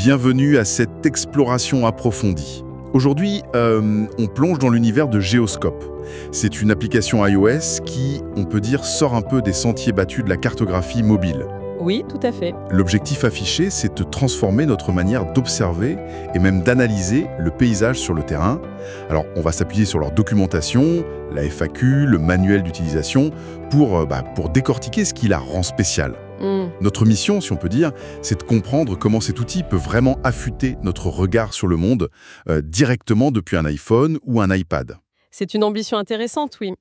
Bienvenue à cette exploration approfondie. Aujourd'hui, on plonge dans l'univers de Geoscope. C'est une application iOS qui, on peut dire, sort un peu des sentiers battus de la cartographie mobile. Oui, tout à fait. L'objectif affiché, c'est de transformer notre manière d'observer et même d'analyser le paysage sur le terrain. Alors, on va s'appuyer sur leur documentation, la FAQ, le manuel d'utilisation, pour décortiquer ce qui la rend spéciale. Notre mission, si on peut dire, c'est de comprendre comment cet outil peut vraiment affûter notre regard sur le monde directement depuis un iPhone ou un iPad. C'est une ambition intéressante, oui.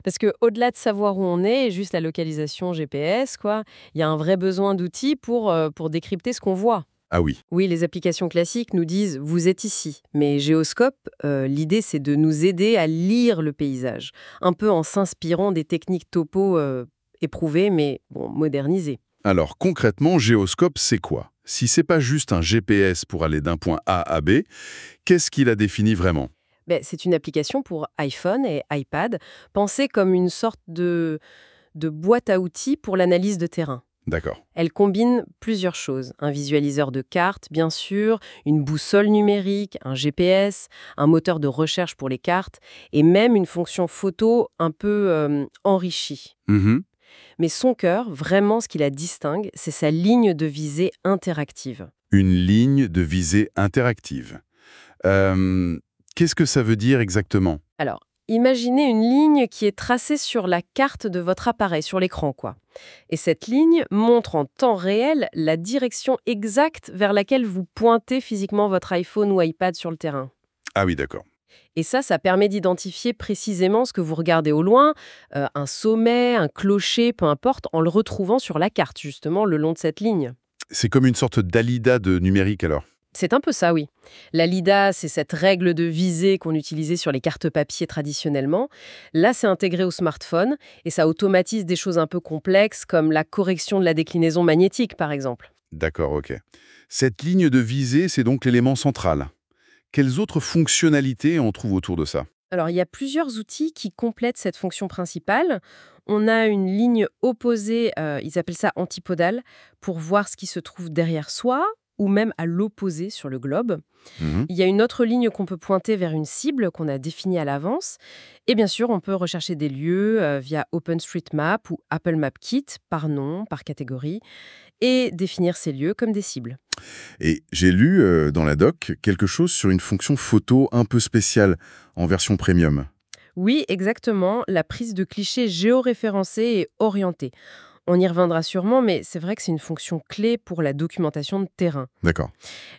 Parce que au-delà de savoir où on est, juste la localisation GPS, il y a un vrai besoin d'outils pour décrypter ce qu'on voit. Ah oui, Oui, les applications classiques nous disent «vous êtes ici». Mais Géoscope, l'idée, c'est de nous aider à lire le paysage, un peu en s'inspirant des techniques topo éprouvées, mais modernisées. alors concrètement, Geoscope, c'est quoi? Si c'est pas juste un GPS pour aller d'un point A à B, qu'est-ce qu'il a défini vraiment? C'est une application pour iPhone et iPad, pensée comme une sorte de boîte à outils pour l'analyse de terrain. D'accord. Elle combine plusieurs choses. Un visualiseur de cartes, bien sûr, une boussole numérique, un GPS, un moteur de recherche pour les cartes, et même une fonction photo un peu enrichie. Mhm. Mais son cœur, vraiment ce qui la distingue, c'est sa ligne de visée interactive. Une ligne de visée interactive. Euh, Qu'est-ce que ça veut dire exactement? Alors, imaginez une ligne qui est tracée sur la carte de votre appareil, sur l'écran, Et cette ligne montre en temps réel la direction exacte vers laquelle vous pointez physiquement votre iPhone ou iPad sur le terrain. Ah oui, d'accord. Et ça permet d'identifier précisément ce que vous regardez au loin, un sommet, un clocher, peu importe, en le retrouvant sur la carte, justement, le long de cette ligne. C'est comme une sorte d'Alida de numérique alors. C'est un peu ça, oui. La LIDA, c'est cette règle de visée qu'on utilisait sur les cartes papier traditionnellement. Là, c'est intégré au smartphone et ça automatise des choses un peu complexes comme la correction de la déclinaison magnétique, par exemple. D'accord, ok. Cette ligne de visée, c'est donc l'élément central. Quelles autres fonctionnalités on trouve autour de ça? Alors, il y a plusieurs outils qui complètent cette fonction principale. On a une ligne opposée, ils appellent ça antipodale, pour voir ce qui se trouve derrière soi ou même à l'opposé sur le globe. Mhm. Il y a une autre ligne qu'on peut pointer vers une cible qu'on a définie à l'avance. Et bien sûr, on peut rechercher des lieux via OpenStreetMap ou Apple Map Kit, par nom, par catégorie, et définir ces lieux comme des cibles. Et j'ai lu dans la doc quelque chose sur une fonction photo un peu spéciale en version premium. Oui, exactement, la prise de clichés géoréférencés et orientés. On y reviendra sûrement, mais c'est vrai que c'est une fonction clé pour la documentation de terrain. D'accord.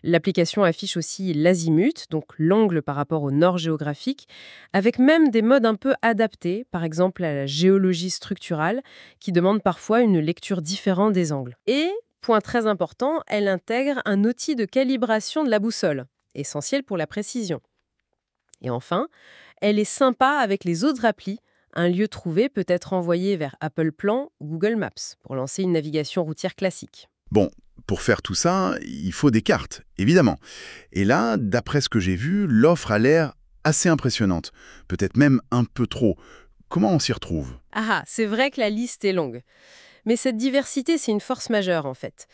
L'application affiche aussi l'azimut, donc l'angle par rapport au nord géographique, avec même des modes un peu adaptés, par exemple à la géologie structurale, qui demande parfois une lecture différente des angles. Et, point très important, elle intègre un outil de calibration de la boussole, essentiel pour la précision. Et enfin, elle est sympa avec les autres applis. Un lieu trouvé peut être envoyé vers Apple Plan ou Google Maps pour lancer une navigation routière classique. Bon, pour faire tout ça, il faut des cartes, évidemment. Et là, d'après ce que j'ai vu, l'offre a l'air assez impressionnante. Peut-être même un peu trop. Comment on s'y retrouve? C'est vrai que la liste est longue. Mais cette diversité, c'est une force majeure en fait.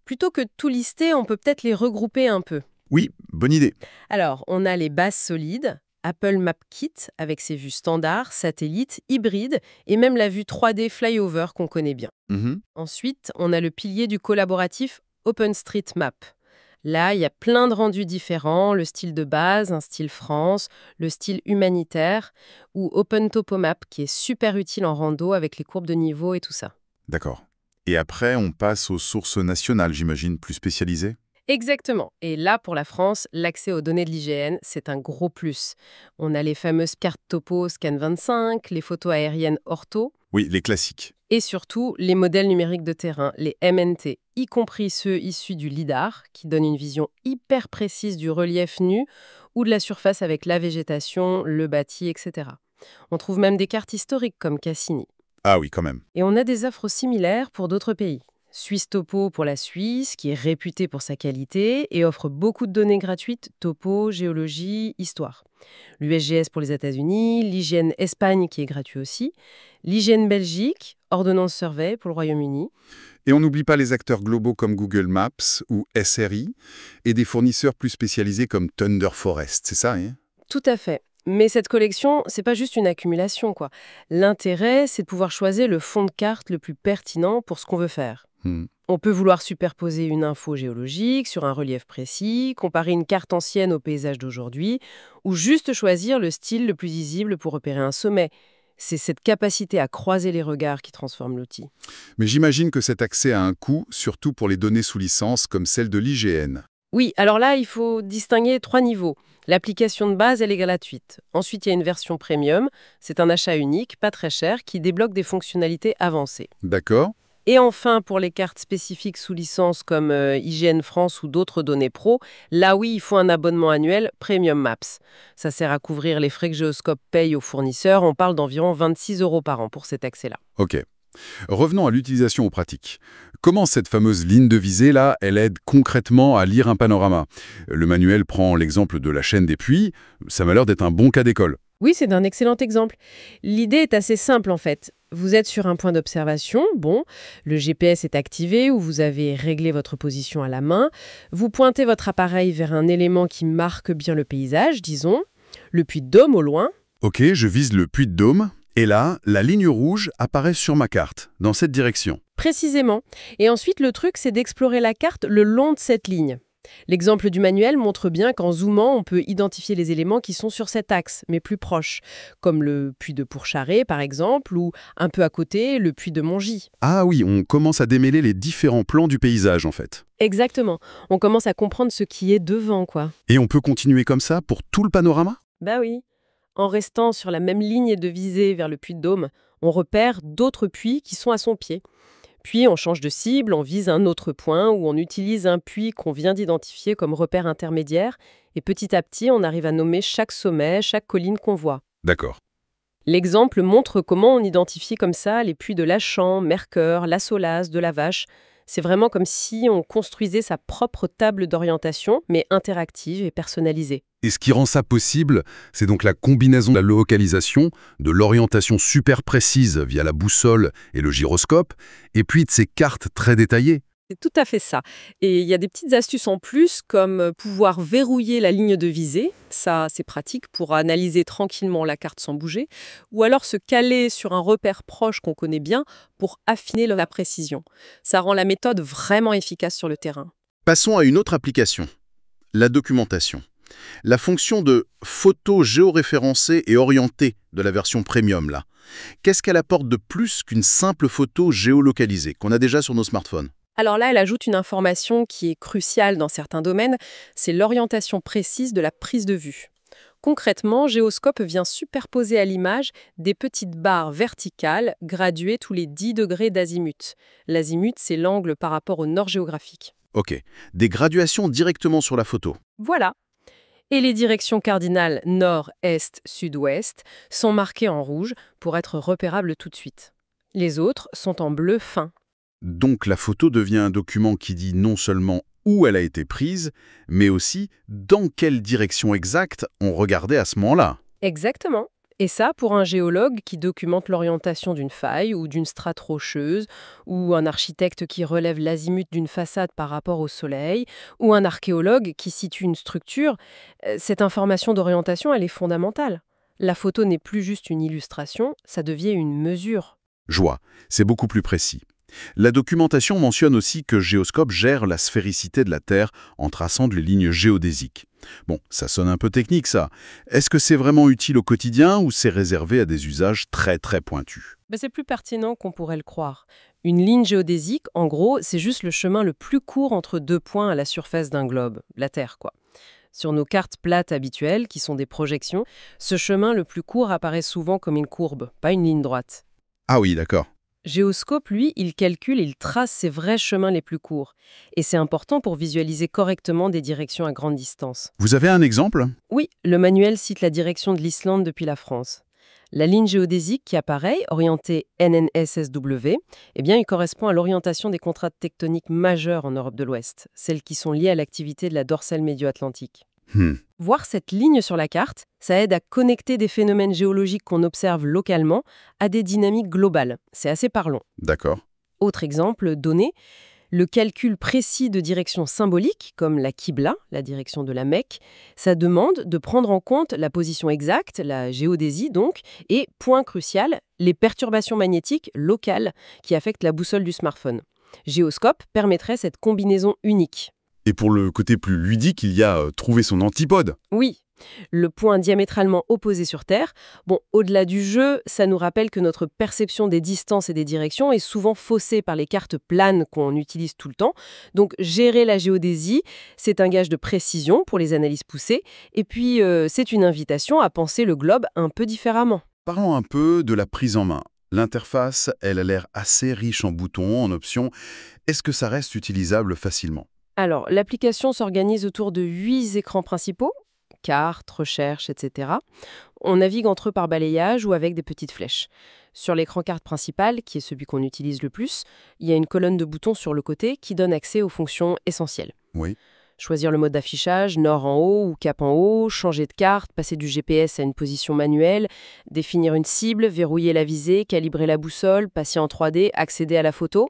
Plutôt que de tout lister, on peut peut-être les regrouper un peu. Oui, bonne idée. Alors, on a les bases solides, Apple Map Kit avec ses vues standards, satellites, hybrides et même la vue 3D flyover qu'on connaît bien. Mhm. Ensuite, on a le pilier du collaboratif OpenStreetMap. Là, il y a plein de rendus différents, le style de base, un style France, le style humanitaire, ou OpenTopomap qui est super utile en rando avec les courbes de niveau et tout ça. D'accord. Et après, on passe aux sources nationales, j'imagine, plus spécialisées? Exactement. Et là, pour la France, l'accès aux données de l'IGN, c'est un gros plus. On a les fameuses cartes topo Scan 25, les photos aériennes ortho, Oui, les classiques. et surtout les modèles numériques de terrain, les MNT, y compris ceux issus du LIDAR, qui donnent une vision hyper précise du relief nu ou de la surface avec la végétation, le bâti, etc. On trouve même des cartes historiques comme Cassini. Ah oui, quand même. Et on a des offres similaires pour d'autres pays. Suisse Topo pour la Suisse, qui est réputée pour sa qualité et offre beaucoup de données gratuites, topo, géologie, histoire. L'USGS pour les États-Unis, l'IGN Espagne qui est gratuit aussi, l'IGN Belgique, Ordonnance Survey pour le Royaume-Uni. Et on n'oublie pas les acteurs globaux comme Google Maps ou SRI et des fournisseurs plus spécialisés comme Thunder Forest, c'est ça, hein? Tout à fait. Mais cette collection, c'est pas juste une accumulation, quoi. L'intérêt, c'est de pouvoir choisir le fond de carte le plus pertinent pour ce qu'on veut faire. Hmm. On peut vouloir superposer une info géologique sur un relief précis, comparer une carte ancienne au paysage d'aujourd'hui, ou juste choisir le style le plus visible pour repérer un sommet. C'est cette capacité à croiser les regards qui transforme l'outil. Mais j'imagine que cet accès a un coût, surtout pour les données sous licence comme celle de l'IGN. Oui, alors là, il faut distinguer 3 niveaux. L'application de base, elle est gratuite. Ensuite, il y a une version premium. C'est un achat unique, pas très cher, qui débloque des fonctionnalités avancées. D'accord? Et enfin, pour les cartes spécifiques sous licence comme IGN France ou d'autres données pro, là oui, il faut un abonnement annuel Premium Maps. Ça sert à couvrir les frais que Geoscope paye aux fournisseurs. On parle d'environ 26 € par an pour cet accès-là. Ok. Revenons à l'utilisation aux pratiques. Comment cette fameuse ligne de visée, là, elle aide concrètement à lire un panorama? Le manuel prend l'exemple de la chaîne des puits. Ça m'a l'air d'être un bon cas d'école. Oui, c'est un excellent exemple. L'idée est assez simple en fait. Vous êtes sur un point d'observation, bon, le GPS est activé ou vous avez réglé votre position à la main. Vous pointez votre appareil vers un élément qui marque bien le paysage, disons, le puits de Dôme au loin. Ok, je vise le puits de Dôme. Et là, la ligne rouge apparaît sur ma carte, dans cette direction. Précisément. Et ensuite, le truc, c'est d'explorer la carte le long de cette ligne. L'exemple du manuel montre bien qu'en zoomant, on peut identifier les éléments qui sont sur cet axe, mais plus proches, comme le puits de Pourcharret, par exemple, ou un peu à côté, le puits de Mongy. Ah oui, on commence à démêler les différents plans du paysage, en fait. Exactement. On commence à comprendre ce qui est devant, quoi. Et on peut continuer comme ça pour tout le panorama? Bah oui. En restant sur la même ligne de visée vers le puits de Dôme, on repère d'autres puits qui sont à son pied. Puis on change de cible, on vise un autre point ou on utilise un puits qu'on vient d'identifier comme repère intermédiaire et petit à petit on arrive à nommer chaque sommet, chaque colline qu'on voit. D'accord. L'exemple montre comment on identifie comme ça les puits de Lachamp, Mercœur, La Solace, de la Vache. C'est vraiment comme si on construisait sa propre table d'orientation, mais interactive et personnalisée. Et ce qui rend ça possible, c'est donc la combinaison de la localisation, de l'orientation super précise via la boussole et le gyroscope, et puis de ces cartes très détaillées. C'est tout à fait ça. Et il y a des petites astuces en plus, comme pouvoir verrouiller la ligne de visée. Ça, c'est pratique pour analyser tranquillement la carte sans bouger. Ou alors se caler sur un repère proche qu'on connaît bien pour affiner la précision. Ça rend la méthode vraiment efficace sur le terrain. Passons à une autre application, la documentation. La fonction de photo géoréférencée et orientée de la version premium, là. Qu'est-ce qu'elle apporte de plus qu'une simple photo géolocalisée qu'on a déjà sur nos smartphones? Alors là, elle ajoute une information qui est cruciale dans certains domaines, c'est l'orientation précise de la prise de vue. Concrètement, Geoscope vient superposer à l'image des petites barres verticales graduées tous les 10 degrés d'azimut. L'azimut, c'est l'angle par rapport au nord géographique. Ok, des graduations directement sur la photo. Voilà. Et les directions cardinales nord, est, sud-ouest sont marquées en rouge pour être repérables tout de suite. Les autres sont en bleu fin. Donc la photo devient un document qui dit non seulement où elle a été prise, mais aussi dans quelle direction exacte on regardait à ce moment-là. Exactement. Et ça, pour un géologue qui documente l'orientation d'une faille ou d'une strate rocheuse, ou un architecte qui relève l'azimut d'une façade par rapport au soleil, ou un archéologue qui situe une structure, cette information d'orientation, elle est fondamentale. La photo n'est plus juste une illustration, ça devient une mesure. Je vois, c'est beaucoup plus précis. La documentation mentionne aussi que Geoscope gère la sphéricité de la Terre en traçant des lignes géodésiques. Bon, ça sonne un peu technique ça. Est-ce que c'est vraiment utile au quotidien ou c'est réservé à des usages très pointus? C'est plus pertinent qu'on pourrait le croire. Une ligne géodésique, en gros, c'est juste le chemin le plus court entre deux points à la surface d'un globe, la Terre quoi. Sur nos cartes plates habituelles, qui sont des projections, ce chemin le plus court apparaît souvent comme une courbe, pas une ligne droite. Ah oui, d'accord. Geoscope, lui, il calcule et il trace ses vrais chemins les plus courts. Et c'est important pour visualiser correctement des directions à grande distance. Vous avez un exemple? Oui, le manuel cite la direction de l'Islande depuis la France. La ligne géodésique qui apparaît, orientée NNSSW, il correspond à l'orientation des contraintes tectoniques majeures en Europe de l'Ouest, celles qui sont liées à l'activité de la dorsale médio-atlantique. Voir cette ligne sur la carte, ça aide à connecter des phénomènes géologiques qu'on observe localement à des dynamiques globales. C'est assez parlant. D'accord. Autre exemple donné, le calcul précis de direction symbolique, comme la Qibla, la direction de la Mecque, ça demande de prendre en compte la position exacte, la géodésie donc, et, point crucial, les perturbations magnétiques locales qui affectent la boussole du smartphone. Géoscope permettrait cette combinaison unique. Et pour le côté plus ludique, il y a trouver son antipode. Oui, le point diamétralement opposé sur Terre. Bon, au-delà du jeu, ça nous rappelle que notre perception des distances et des directions est souvent faussée par les cartes planes qu'on utilise tout le temps. Donc, gérer la géodésie, c'est un gage de précision pour les analyses poussées. Et puis, c'est une invitation à penser le globe un peu différemment. Parlons un peu de la prise en main. L'interface, elle a l'air assez riche en boutons, en options. Est-ce que ça reste utilisable facilement? Alors, l'application s'organise autour de 8 écrans principaux, carte, recherche, etc. On navigue entre eux par balayage ou avec des petites flèches. Sur l'écran carte principal, qui est celui qu'on utilise le plus, il y a une colonne de boutons sur le côté qui donne accès aux fonctions essentielles. Oui. Choisir le mode d'affichage, nord en haut ou cap en haut, changer de carte, passer du GPS à une position manuelle, définir une cible, verrouiller la visée, calibrer la boussole, passer en 3D, accéder à la photo.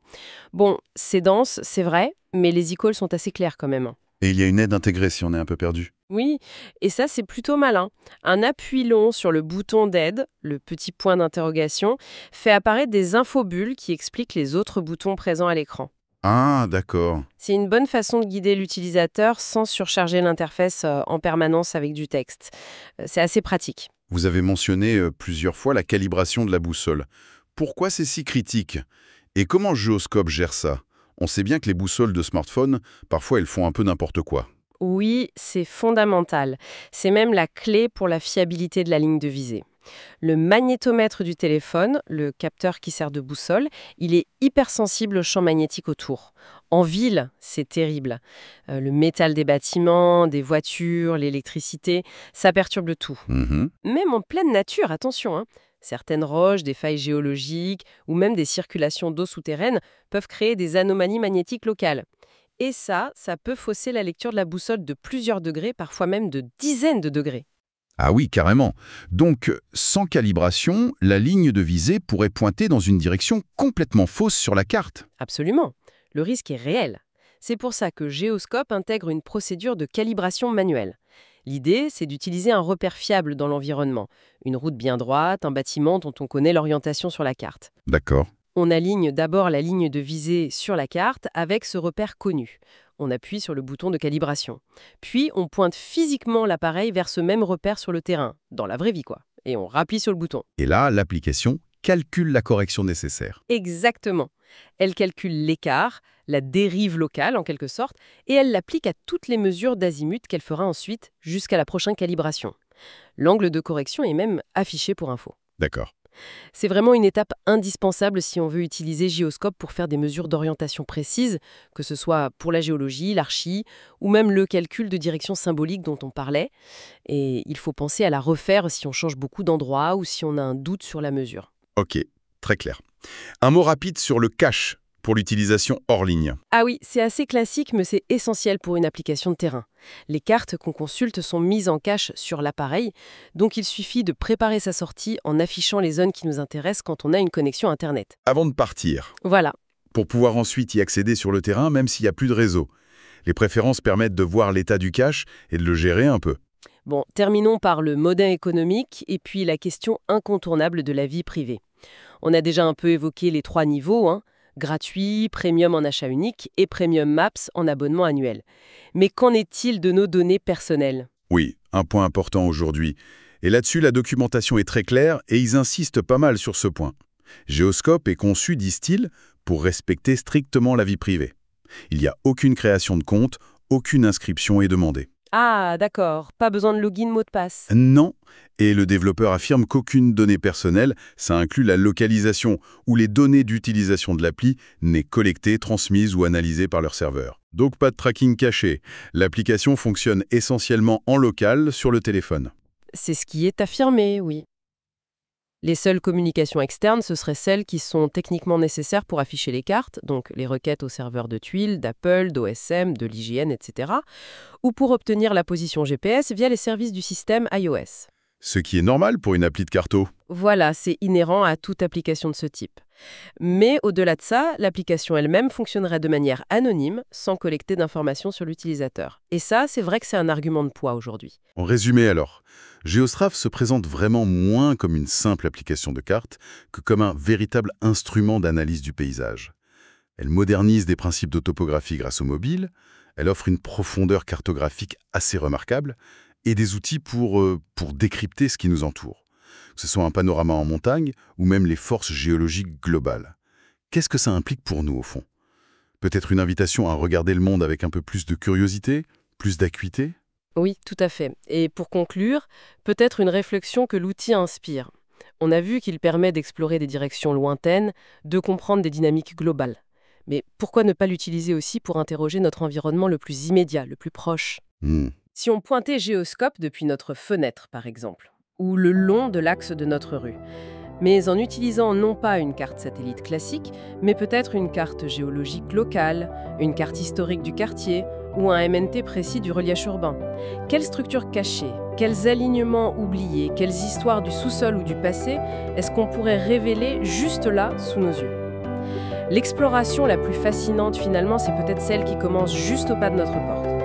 Bon, c'est dense, c'est vrai, mais les icônes sont assez claires quand même. Et il y a une aide intégrée si on est un peu perdu. Oui, et ça c'est plutôt malin. Un appui long sur le bouton d'aide, le petit point d'interrogation, fait apparaître des infobulles qui expliquent les autres boutons présents à l'écran. Ah, d'accord. C'est une bonne façon de guider l'utilisateur sans surcharger l'interface en permanence avec du texte. C'est assez pratique. Vous avez mentionné plusieurs fois la calibration de la boussole. Pourquoi c'est si critique? Et comment Géoscope gère ça? On sait bien que les boussoles de smartphone, parfois elles font un peu n'importe quoi. Oui, c'est fondamental. C'est même la clé pour la fiabilité de la ligne de visée. Le magnétomètre du téléphone, le capteur qui sert de boussole, il est hypersensible au champ magnétique autour. En ville, c'est terrible. Le métal des bâtiments, des voitures, l'électricité, ça perturbe le tout. Mhm. Même en pleine nature, attention, hein. Certaines roches, des failles géologiques ou même des circulations d'eau souterraine peuvent créer des anomalies magnétiques locales. Et ça peut fausser la lecture de la boussole de plusieurs degrés, parfois même de dizaines de degrés. Ah oui, carrément. Donc, sans calibration, la ligne de visée pourrait pointer dans une direction complètement fausse sur la carte. Absolument. Le risque est réel. C'est pour ça que Géoscope intègre une procédure de calibration manuelle. L'idée, c'est d'utiliser un repère fiable dans l'environnement. Une route bien droite, un bâtiment dont on connaît l'orientation sur la carte. D'accord. On aligne d'abord la ligne de visée sur la carte avec ce repère connu. On appuie sur le bouton de calibration. Puis, on pointe physiquement l'appareil vers ce même repère sur le terrain, dans la vraie vie quoi. Et on rappuie sur le bouton. Et là, l'application calcule la correction nécessaire. Exactement. Elle calcule l'écart, la dérive locale en quelque sorte, et elle l'applique à toutes les mesures d'azimut qu'elle fera ensuite jusqu'à la prochaine calibration. L'angle de correction est même affiché pour info. D'accord. C'est vraiment une étape indispensable si on veut utiliser Géoscope pour faire des mesures d'orientation précises, que ce soit pour la géologie, l'archi, ou même le calcul de direction symbolique dont on parlait. Et il faut penser à la refaire si on change beaucoup d'endroits ou si on a un doute sur la mesure. Ok, très clair. Un mot rapide sur le cache pour l'utilisation hors ligne. Ah oui, c'est assez classique, mais c'est essentiel pour une application de terrain. Les cartes qu'on consulte sont mises en cache sur l'appareil, donc il suffit de préparer sa sortie en affichant les zones qui nous intéressent quand on a une connexion Internet. Avant de partir, Voilà. pour pouvoir ensuite y accéder sur le terrain, même s'il n'y a plus de réseau, les préférences permettent de voir l'état du cache et de le gérer un peu. Bon, terminons par le modin économique et puis la question incontournable de la vie privée. On a déjà un peu évoqué les 3 niveaux, gratuit, premium en achat unique et premium maps en abonnement annuel. Mais qu'en est-il de nos données personnelles? Oui, un point important aujourd'hui. Et là-dessus, la documentation est très claire et ils insistent pas mal sur ce point. Géoscope est conçu, disent-ils, pour respecter strictement la vie privée. Il n'y a aucune création de compte, aucune inscription est demandée. Ah, d'accord, pas besoin de login mot de passe. Non, et le développeur affirme qu'aucune donnée personnelle, ça inclut la localisation ou les données d'utilisation de l'appli, n'est collectée, transmise ou analysée par leur serveur. Donc pas de tracking caché. L'application fonctionne essentiellement en local sur le téléphone. C'est ce qui est affirmé, oui. Les seules communications externes, ce seraient celles qui sont techniquement nécessaires pour afficher les cartes, donc les requêtes aux serveurs de tuiles, d'Apple, d'OSM, de l'IGN, etc., ou pour obtenir la position GPS via les services du système iOS. Ce qui est normal pour une appli de carto. Voilà, c'est inhérent à toute application de ce type. Mais au-delà de ça, l'application elle-même fonctionnerait de manière anonyme, sans collecter d'informations sur l'utilisateur. Et ça, c'est vrai que c'est un argument de poids aujourd'hui. En résumé alors, Geostraf se présente vraiment moins comme une simple application de carte que comme un véritable instrument d'analyse du paysage. Elle modernise des principes de topographie grâce au mobile, elle offre une profondeur cartographique assez remarquable et des outils pour décrypter ce qui nous entoure, que ce soit un panorama en montagne ou même les forces géologiques globales. Qu'est-ce que ça implique pour nous au fond? Peut-être une invitation à regarder le monde avec un peu plus de curiosité, plus d'acuité? Oui, tout à fait. Et pour conclure, peut-être une réflexion que l'outil inspire. On a vu qu'il permet d'explorer des directions lointaines, de comprendre des dynamiques globales. Mais pourquoi ne pas l'utiliser aussi pour interroger notre environnement le plus immédiat, le plus proche? Hmm. Si on pointait Géoscope depuis notre fenêtre, par exemple, ou le long de l'axe de notre rue, mais en utilisant non pas une carte satellite classique, mais peut-être une carte géologique locale, une carte historique du quartier ou un MNT précis du relief urbain. Quelles structures cachées, quels alignements oubliés, quelles histoires du sous-sol ou du passé est-ce qu'on pourrait révéler juste là, sous nos yeux? L'exploration la plus fascinante finalement, c'est peut-être celle qui commence juste au pas de notre porte.